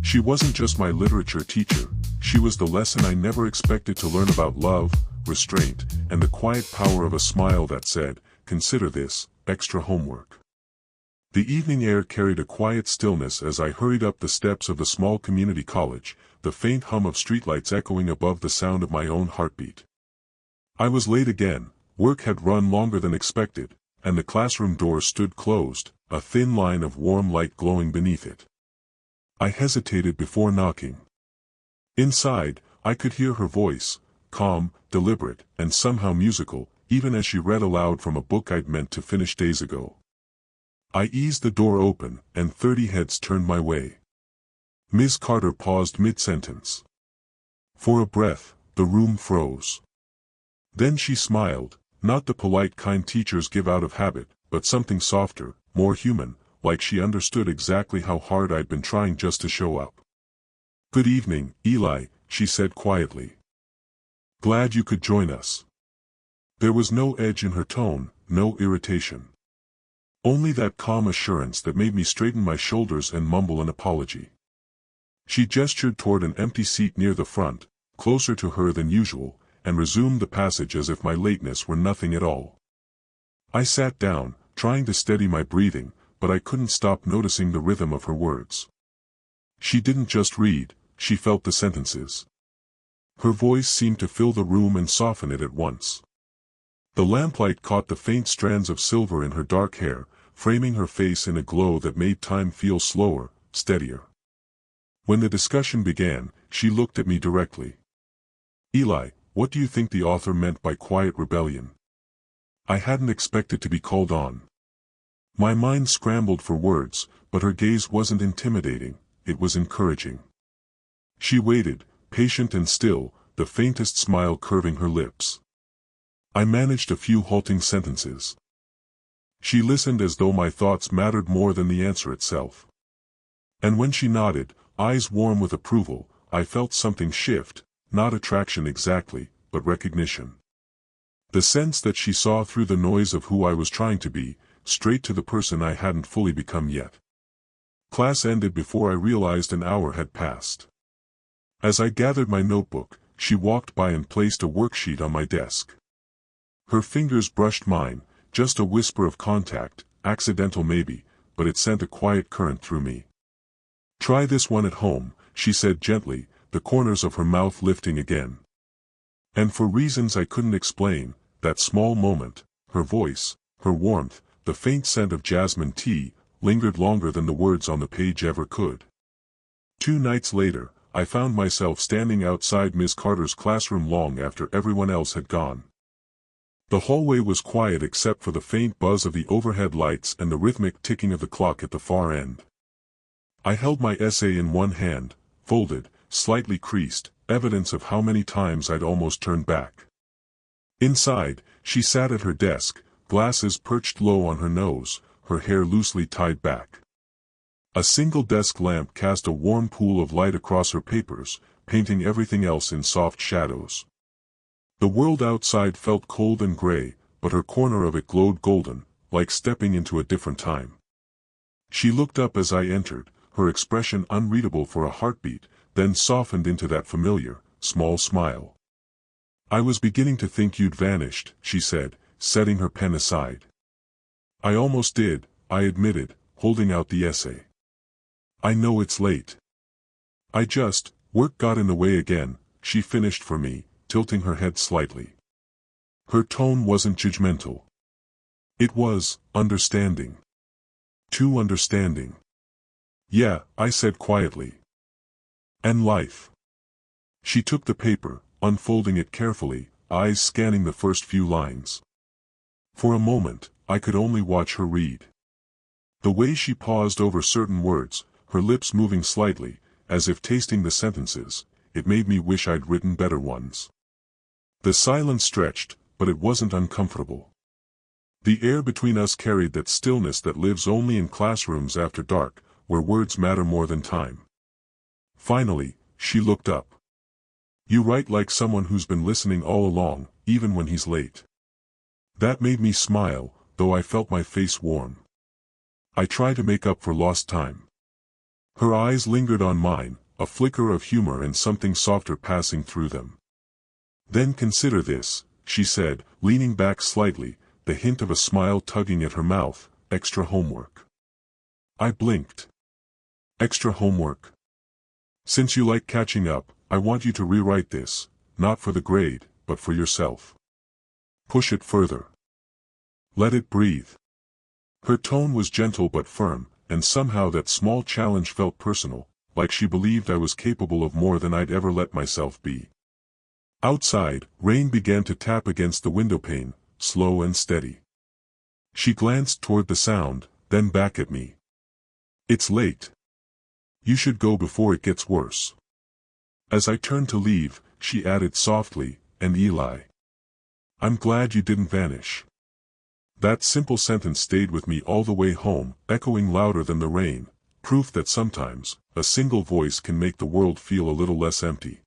She wasn't just my literature teacher, she was the lesson I never expected to learn about love, restraint, and the quiet power of a smile that said, "Consider this, extra homework." The evening air carried a quiet stillness as I hurried up the steps of the small community college, the faint hum of streetlights echoing above the sound of my own heartbeat. I was late again, work had run longer than expected, and the classroom door stood closed, a thin line of warm light glowing beneath it. I hesitated before knocking. Inside, I could hear her voice, calm, deliberate, and somehow musical, even as she read aloud from a book I'd meant to finish days ago. I eased the door open, and 30 heads turned my way. Ms. Carter paused mid-sentence. For a breath, the room froze. Then she smiled, not the polite kind teachers give out of habit, but something softer, more human, like she understood exactly how hard I'd been trying just to show up. "Good evening, Eli," she said quietly. "Glad you could join us." There was no edge in her tone, no irritation. Only that calm assurance that made me straighten my shoulders and mumble an apology. She gestured toward an empty seat near the front, closer to her than usual, and resumed the passage as if my lateness were nothing at all. I sat down, trying to steady my breathing, but I couldn't stop noticing the rhythm of her words. She didn't just read, she felt the sentences. Her voice seemed to fill the room and soften it at once. The lamplight caught the faint strands of silver in her dark hair, framing her face in a glow that made time feel slower, steadier. When the discussion began, she looked at me directly. "Eli, what do you think the author meant by quiet rebellion?" I hadn't expected to be called on. My mind scrambled for words, but her gaze wasn't intimidating, it was encouraging. She waited, patient and still, the faintest smile curving her lips. I managed a few halting sentences. She listened as though my thoughts mattered more than the answer itself. And when she nodded, eyes warm with approval, I felt something shift, not attraction exactly, but recognition. The sense that she saw through the noise of who I was trying to be, straight to the person I hadn't fully become yet. Class ended before I realized an hour had passed. As I gathered my notebook, she walked by and placed a worksheet on my desk. Her fingers brushed mine, just a whisper of contact, accidental maybe, but it sent a quiet current through me. "Try this one at home," she said gently, the corners of her mouth lifting again. And for reasons I couldn't explain, that small moment, her voice, her warmth, the faint scent of jasmine tea, lingered longer than the words on the page ever could. 2 nights later, I found myself standing outside Ms. Carter's classroom long after everyone else had gone. The hallway was quiet except for the faint buzz of the overhead lights and the rhythmic ticking of the clock at the far end. I held my essay in one hand, folded, slightly creased, evidence of how many times I'd almost turned back. Inside, she sat at her desk, glasses perched low on her nose, her hair loosely tied back. A single desk lamp cast a warm pool of light across her papers, painting everything else in soft shadows. The world outside felt cold and gray, but her corner of it glowed golden, like stepping into a different time. She looked up as I entered, her expression unreadable for a heartbeat, then softened into that familiar, small smile. "I was beginning to think you'd vanished," she said, setting her pen aside. "I almost did," I admitted, holding out the essay. "I know it's late. Work got in the way again," she finished for me, tilting her head slightly. Her tone wasn't judgmental. It was understanding. Too understanding. "Yeah," I said quietly. "And life?" She took the paper, unfolding it carefully, eyes scanning the first few lines. For a moment, I could only watch her read. The way she paused over certain words, her lips moving slightly, as if tasting the sentences, it made me wish I'd written better ones. The silence stretched, but it wasn't uncomfortable. The air between us carried that stillness that lives only in classrooms after dark, where words matter more than time. Finally, she looked up. "You write like someone who's been listening all along, even when he's late." That made me smile, though I felt my face warm. "I try to make up for lost time." Her eyes lingered on mine, a flicker of humor and something softer passing through them. "Then consider this," she said, leaning back slightly, the hint of a smile tugging at her mouth. "Extra homework." I blinked. "Extra homework? Since you like catching up, I want you to rewrite this, not for the grade, but for yourself. Push it further. Let it breathe." Her tone was gentle but firm, and somehow that small challenge felt personal, like she believed I was capable of more than I'd ever let myself be. Outside, rain began to tap against the windowpane, slow and steady. She glanced toward the sound, then back at me. "It's late. You should go before it gets worse." As I turned to leave, she added softly, "And Eli. I'm glad you didn't vanish." That simple sentence stayed with me all the way home, echoing louder than the rain, proof that sometimes, a single voice can make the world feel a little less empty.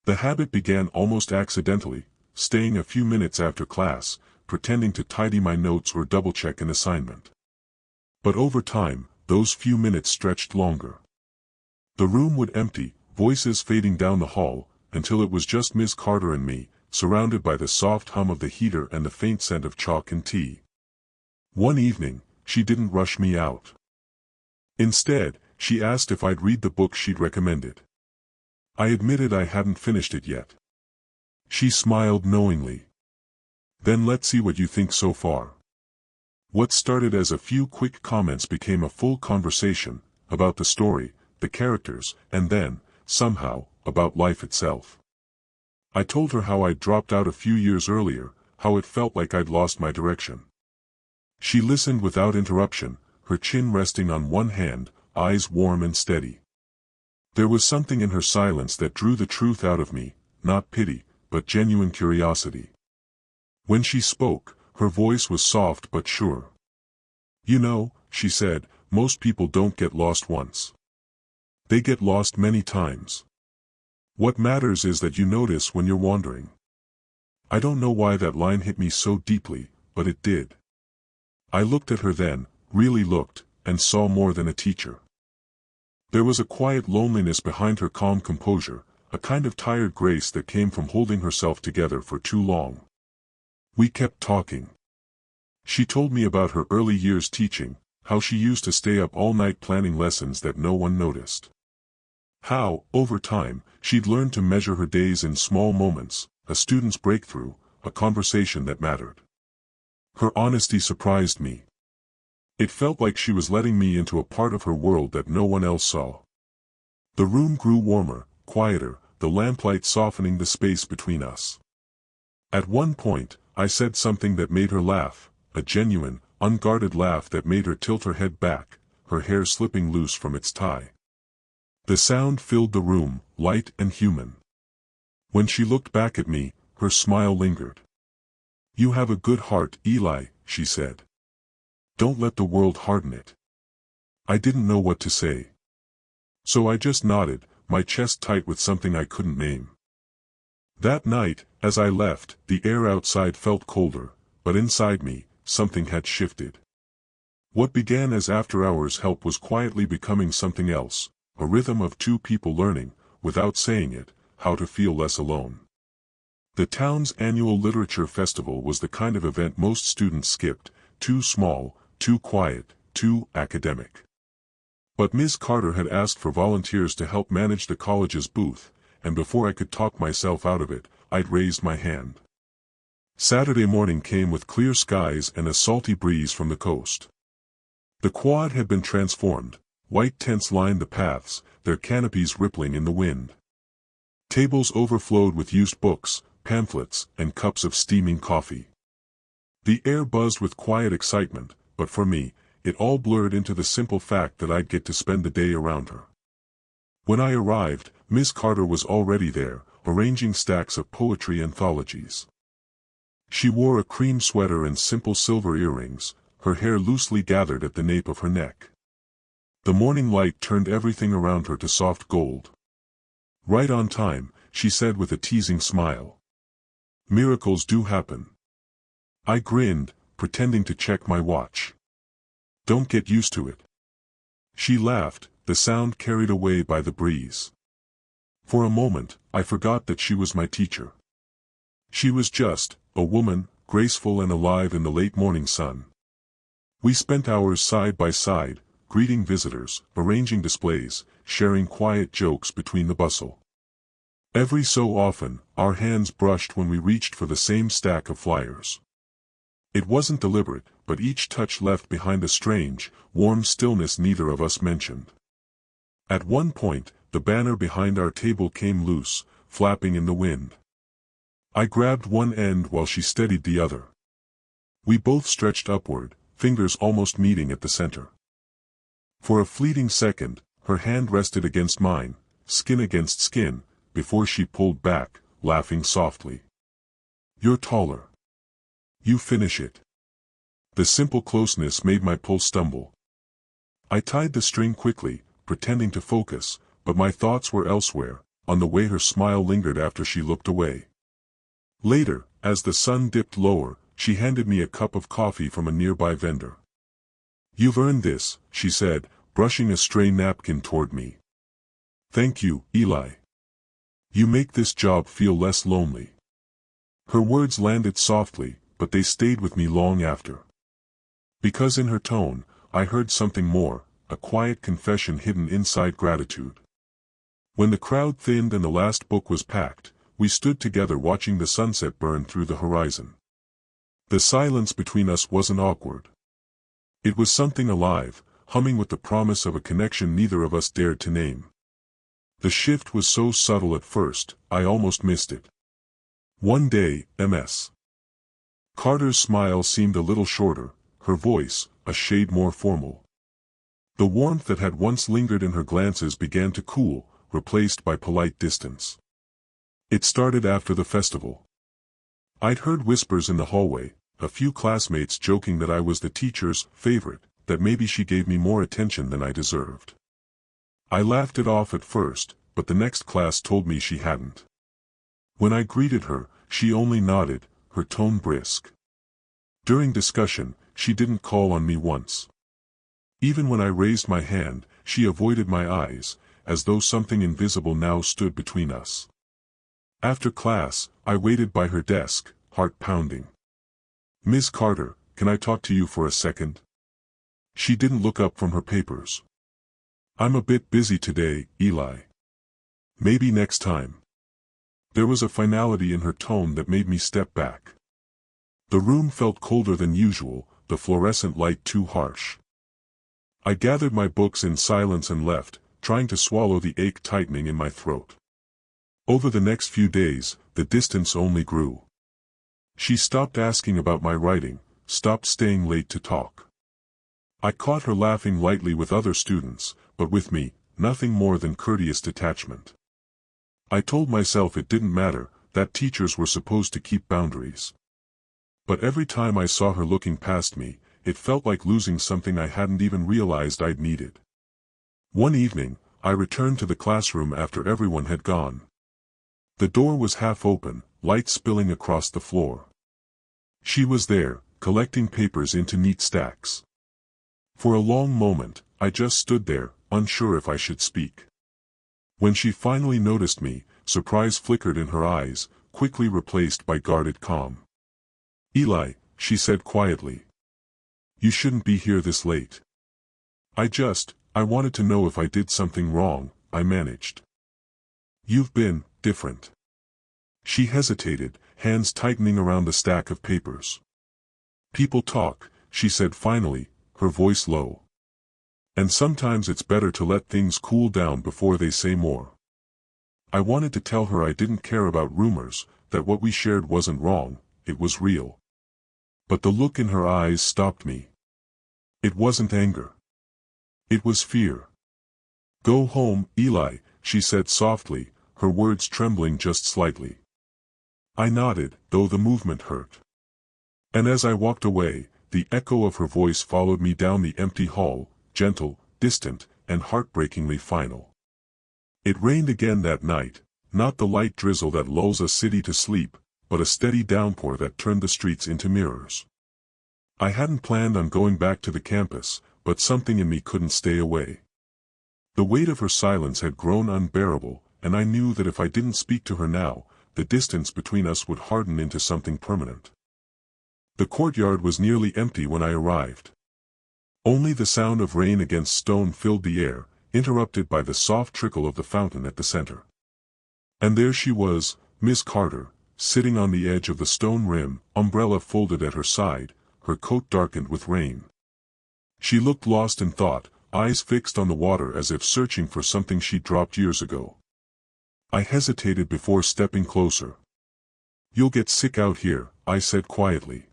The habit began almost accidentally, staying a few minutes after class, pretending to tidy my notes or double-check an assignment. But over time, those few minutes stretched longer. The room would empty, voices fading down the hall, until it was just Miss Carter and me, surrounded by the soft hum of the heater and the faint scent of chalk and tea. One evening, she didn't rush me out. Instead, she asked if I'd read the book she'd recommended. I admitted I hadn't finished it yet. She smiled knowingly. "Then let's see what you think so far." What started as a few quick comments became a full conversation, about the story, the characters, and then, somehow, about life itself. I told her how I'd dropped out a few years earlier, how it felt like I'd lost my direction. She listened without interruption, her chin resting on one hand, eyes warm and steady. There was something in her silence that drew the truth out of me, not pity, but genuine curiosity. When she spoke, her voice was soft but sure. "You know," she said, "most people don't get lost once. They get lost many times. What matters is that you notice when you're wandering." I don't know why that line hit me so deeply, but it did. I looked at her then, really looked, and saw more than a teacher. There was a quiet loneliness behind her calm composure, a kind of tired grace that came from holding herself together for too long. We kept talking. She told me about her early years teaching, how she used to stay up all night planning lessons that no one noticed. How, over time, she'd learned to measure her days in small moments, a student's breakthrough, a conversation that mattered. Her honesty surprised me. It felt like she was letting me into a part of her world that no one else saw. The room grew warmer, quieter, the lamplight softening the space between us. At one point, I said something that made her laugh, a genuine, unguarded laugh that made her tilt her head back, her hair slipping loose from its tie. The sound filled the room, light and human. When she looked back at me, her smile lingered. "You have a good heart, Eli," she said. "Don't let the world harden it." I didn't know what to say. So I just nodded, my chest tight with something I couldn't name. That night, as I left, the air outside felt colder, but inside me, something had shifted. What began as after-hours help was quietly becoming something else, a rhythm of two people learning, without saying it, how to feel less alone. The town's annual literature festival was the kind of event most students skipped, too small, too quiet, too academic. But Ms. Carter had asked for volunteers to help manage the college's booth, and before I could talk myself out of it, I'd raised my hand. Saturday morning came with clear skies and a salty breeze from the coast. The quad had been transformed, white tents lined the paths, their canopies rippling in the wind. Tables overflowed with used books, pamphlets, and cups of steaming coffee. The air buzzed with quiet excitement, but for me, it all blurred into the simple fact that I'd get to spend the day around her. When I arrived, Miss Carter was already there, arranging stacks of poetry anthologies. She wore a cream sweater and simple silver earrings, her hair loosely gathered at the nape of her neck. The morning light turned everything around her to soft gold. "Right on time," she said with a teasing smile. "Miracles do happen." I grinned, pretending to check my watch. "Don't get used to it." She laughed, the sound carried away by the breeze. For a moment, I forgot that she was my teacher. She was just a woman, graceful and alive in the late morning sun. We spent hours side by side, greeting visitors, arranging displays, sharing quiet jokes between the bustle. Every so often, our hands brushed when we reached for the same stack of flyers. It wasn't deliberate, but each touch left behind a strange, warm stillness neither of us mentioned. At one point, the banner behind our table came loose, flapping in the wind. I grabbed one end while she steadied the other. We both stretched upward, fingers almost meeting at the center. For a fleeting second, her hand rested against mine, skin against skin, before she pulled back, laughing softly. "You're taller. You finish it." The simple closeness made my pulse stumble. I tied the string quickly, pretending to focus, but my thoughts were elsewhere, on the way her smile lingered after she looked away. Later, as the sun dipped lower, she handed me a cup of coffee from a nearby vendor. "You've earned this," she said, brushing a stray napkin toward me. "Thank you, Eli. You make this job feel less lonely." Her words landed softly, but they stayed with me long after. Because in her tone, I heard something more, a quiet confession hidden inside gratitude. When the crowd thinned and the last book was packed, we stood together watching the sunset burn through the horizon. The silence between us wasn't awkward. It was something alive, humming with the promise of a connection neither of us dared to name. The shift was so subtle at first, I almost missed it. One day, Ms. Carter's smile seemed a little shorter, her voice, a shade more formal. The warmth that had once lingered in her glances began to cool, replaced by polite distance. It started after the festival. I'd heard whispers in the hallway, a few classmates joking that I was the teacher's favorite, that maybe she gave me more attention than I deserved. I laughed it off at first, but the next class told me she hadn't. When I greeted her, she only nodded, her tone brisk. During discussion, she didn't call on me once. Even when I raised my hand, she avoided my eyes, as though something invisible now stood between us. After class, I waited by her desk, heart pounding. "Miss Carter, can I talk to you for a second?" She didn't look up from her papers. "I'm a bit busy today, Eli. Maybe next time." There was a finality in her tone that made me step back. The room felt colder than usual, the fluorescent light too harsh. I gathered my books in silence and left, trying to swallow the ache tightening in my throat. Over the next few days, the distance only grew. She stopped asking about my writing, stopped staying late to talk. I caught her laughing lightly with other students, but with me, nothing more than courteous detachment. I told myself it didn't matter, that teachers were supposed to keep boundaries. But every time I saw her looking past me, it felt like losing something I hadn't even realized I'd needed. One evening, I returned to the classroom after everyone had gone. The door was half open, light spilling across the floor. She was there, collecting papers into neat stacks. For a long moment, I just stood there, unsure if I should speak. When she finally noticed me, surprise flickered in her eyes, quickly replaced by guarded calm. "Eli," she said quietly. "You shouldn't be here this late." I wanted to know if I did something wrong," I managed. "You've been different." She hesitated, hands tightening around the stack of papers. "People talk," she said finally, her voice low. "And sometimes it's better to let things cool down before they say more." I wanted to tell her I didn't care about rumors, that what we shared wasn't wrong, it was real. But the look in her eyes stopped me. It wasn't anger. It was fear. "Go home, Eli," she said softly, her words trembling just slightly. I nodded, though the movement hurt. And as I walked away, the echo of her voice followed me down the empty hall, gentle, distant, and heartbreakingly final. It rained again that night, not the light drizzle that lulls a city to sleep, but a steady downpour that turned the streets into mirrors. I hadn't planned on going back to the campus, but something in me couldn't stay away. The weight of her silence had grown unbearable, and I knew that if I didn't speak to her now, the distance between us would harden into something permanent. The courtyard was nearly empty when I arrived. Only the sound of rain against stone filled the air, interrupted by the soft trickle of the fountain at the center. And there she was, Miss Carter, sitting on the edge of the stone rim, umbrella folded at her side, her coat darkened with rain. She looked lost in thought, eyes fixed on the water as if searching for something she'd dropped years ago. I hesitated before stepping closer. "You'll get sick out here," I said quietly.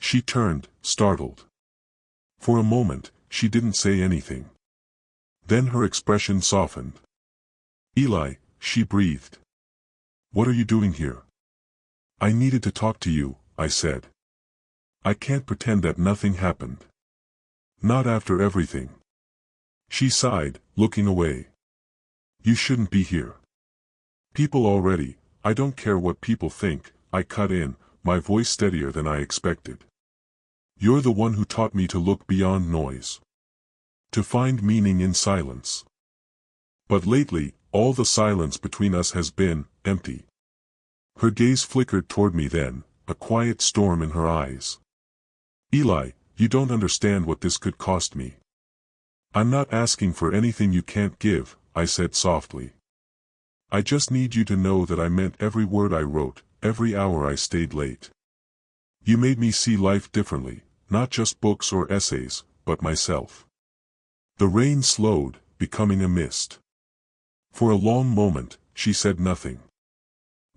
She turned, startled. For a moment, she didn't say anything. Then her expression softened. "Eli," she breathed. "What are you doing here?" "I needed to talk to you," I said. "I can't pretend that nothing happened. Not after everything." She sighed, looking away. "You shouldn't be here." "People already, I don't care what people think," I cut in, my voice steadier than I expected. "You're the one who taught me to look beyond noise. To find meaning in silence. But lately, all the silence between us has been empty." Her gaze flickered toward me then, a quiet storm in her eyes. "Eli, you don't understand what this could cost me." "I'm not asking for anything you can't give," I said softly. "I just need you to know that I meant every word I wrote, every hour I stayed late. You made me see life differently, not just books or essays, but myself." The rain slowed, becoming a mist. For a long moment, she said nothing.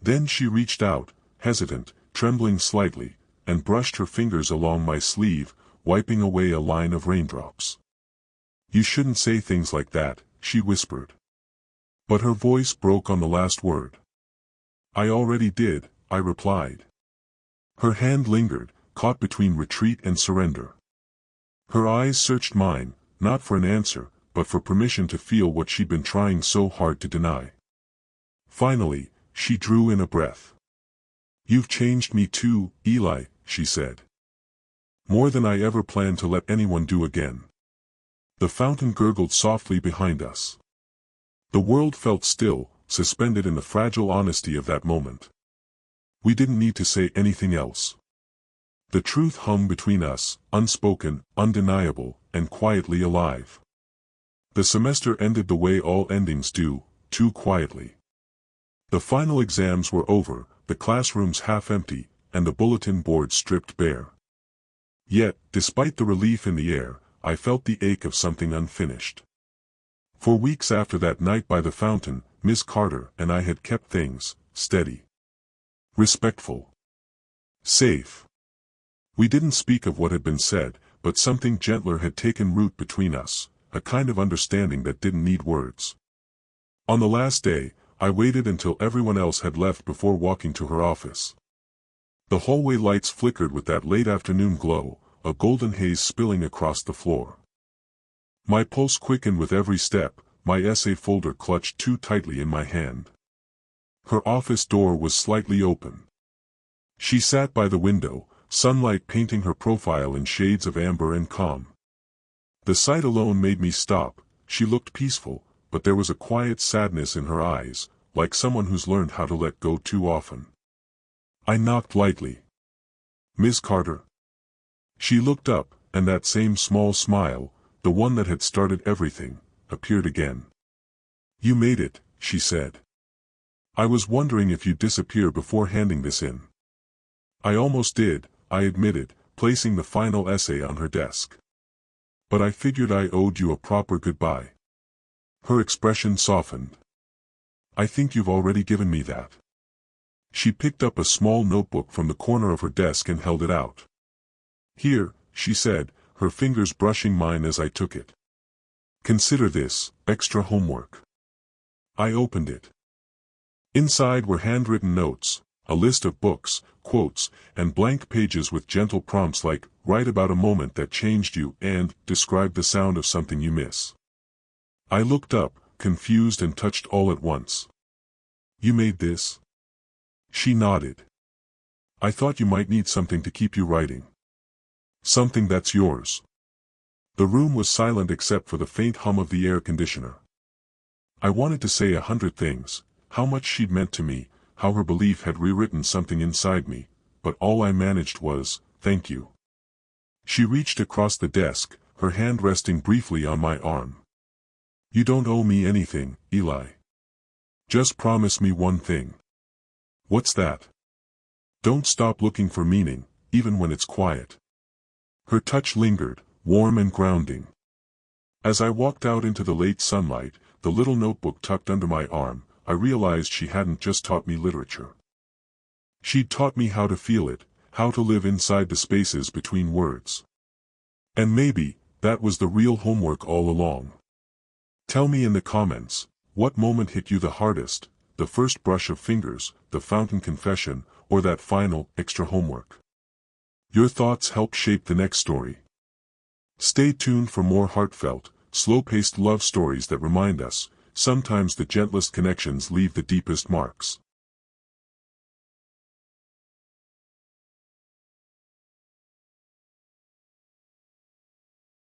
Then she reached out, hesitant, trembling slightly, and brushed her fingers along my sleeve, wiping away a line of raindrops. "You shouldn't say things like that," she whispered. But her voice broke on the last word. "I already did," I replied. Her hand lingered, caught between retreat and surrender. Her eyes searched mine, not for an answer, but for permission to feel what she'd been trying so hard to deny. Finally, she drew in a breath. "You've changed me too, Eli," she said. "More than I ever planned to let anyone do again." The fountain gurgled softly behind us. The world felt still, suspended in the fragile honesty of that moment. We didn't need to say anything else. The truth hung between us, unspoken, undeniable, and quietly alive. The semester ended the way all endings do, too quietly. The final exams were over, the classrooms half empty, and the bulletin board stripped bare. Yet, despite the relief in the air, I felt the ache of something unfinished. For weeks after that night by the fountain, Miss Carter and I had kept things steady. Respectful. Safe. We didn't speak of what had been said, but something gentler had taken root between us, a kind of understanding that didn't need words. On the last day, I waited until everyone else had left before walking to her office. The hallway lights flickered with that late afternoon glow, a golden haze spilling across the floor. My pulse quickened with every step, my essay folder clutched too tightly in my hand. Her office door was slightly open. She sat by the window, sunlight painting her profile in shades of amber and calm. The sight alone made me stop. She looked peaceful, but there was a quiet sadness in her eyes, like someone who's learned how to let go too often. I knocked lightly. "Miss Carter?" She looked up, and that same small smile, the one that had started everything, appeared again. "You made it," she said. "I was wondering if you'd disappear before handing this in." "I almost did," I admitted, placing the final essay on her desk. "But I figured I owed you a proper goodbye." Her expression softened. "I think you've already given me that." She picked up a small notebook from the corner of her desk and held it out. "Here," she said, her fingers brushing mine as I took it. "Consider this, extra homework." I opened it. Inside were handwritten notes, a list of books, quotes, and blank pages with gentle prompts like, "Write about a moment that changed you," and "Describe the sound of something you miss." I looked up, confused and touched all at once. "You made this?" She nodded. "I thought you might need something to keep you writing. Something that's yours." The room was silent except for the faint hum of the air conditioner. I wanted to say 100 things, how much she'd meant to me, how her belief had rewritten something inside me, but all I managed was, "Thank you." She reached across the desk, her hand resting briefly on my arm. "You don't owe me anything, Eli. Just promise me one thing." "What's that?" "Don't stop looking for meaning, even when it's quiet." Her touch lingered, warm and grounding. As I walked out into the late sunlight, the little notebook tucked under my arm, I realized she hadn't just taught me literature. She'd taught me how to feel it, how to live inside the spaces between words. And maybe, that was the real homework all along. Tell me in the comments, what moment hit you the hardest, the first brush of fingers, the fountain confession, or that final, extra homework? Your thoughts help shape the next story. Stay tuned for more heartfelt, slow-paced love stories that remind us, sometimes the gentlest connections leave the deepest marks.